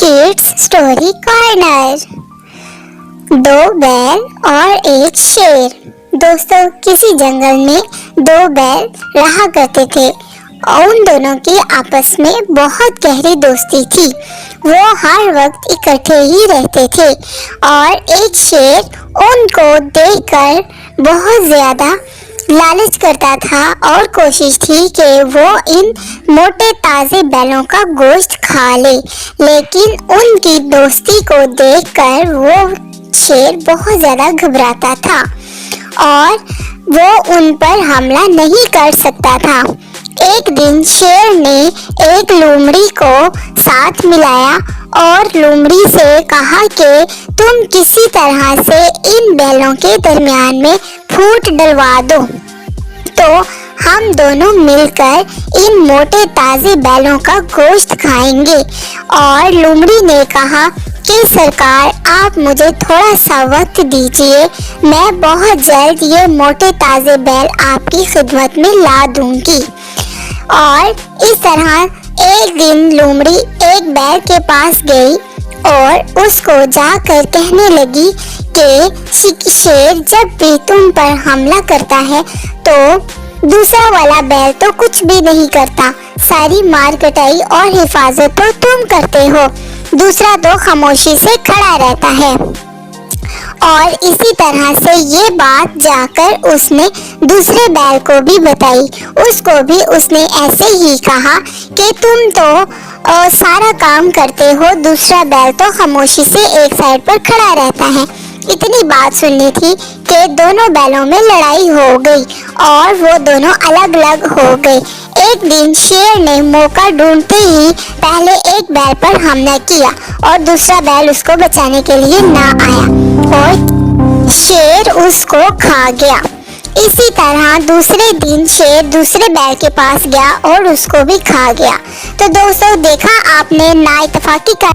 Kids story corner. दो बैल और एक शेर। दोस्तों, किसी जंगल में दो बैल रहा करते थे और उन दोनों की आपस में बहुत गहरी दोस्ती थी। वो हर वक्त इकट्ठे ही रहते थे और एक शेर उनको देखकर बहुत ज्यादा लालच करता था और कोशिश थी कि वो इन मोटे ताजे बैलों का गोश्त खा ले, लेकिन उनकी दोस्ती को देखकर वो शेर बहुत ज्यादा घबराता था और वो उन पर हमला नहीं कर सकता था। एक दिन शेर ने एक लोमड़ी को साथ मिलाया और लोमड़ी से कहा कि तुम किसी तरह से इन बैलों के दरमियान में फूट डलवा दो, तो हम दोनों मिलकर इन मोटे ताजे बैलों का गोश्त खाएंगे। और लोमड़ी ने कहा कि सरकार, आप मुझे थोड़ा सा वक्त दीजिए, मैं बहुत जल्द ये मोटे ताजे बैल आपकी खिदमत में ला दूंगी। और इस तरह एक दिन लोमड़ी एक बैल के पास गई और उसको जाकर कहने लगी कि शेर जब भी तुम पर हमला करता है तो दूसरा वाला बैल तो कुछ भी नहीं करता, सारी मार कटाई और हिफाजत तो तुम करते हो, दूसरा तो खामोशी से खड़ा रहता है। और इसी तरह से ये बात जाकर उसने दूसरे बैल को भी बताई। उसको भी उसने ऐसे ही कहा कि तुम तो सारा काम करते हो, दूसरा बैल तो खामोशी से एक साइड पर खड़ा रहता है। इतनी बात सुननी थी कि दोनों बैलों में लड़ाई हो गई और वो दोनों अलग अलग हो गए। एक दिन शेर ने मौका ढूंढते ही पहले एक बैल पर हमला किया और दूसरा बैल उसको बचाने के लिए ना आया और शेर उसको खा गया। इसी तरह दूसरे दिन शेर दूसरे बैल के पास गया और उसको भी खा गया। तो दोस्तों, देखा आपने, नाइतफाकी का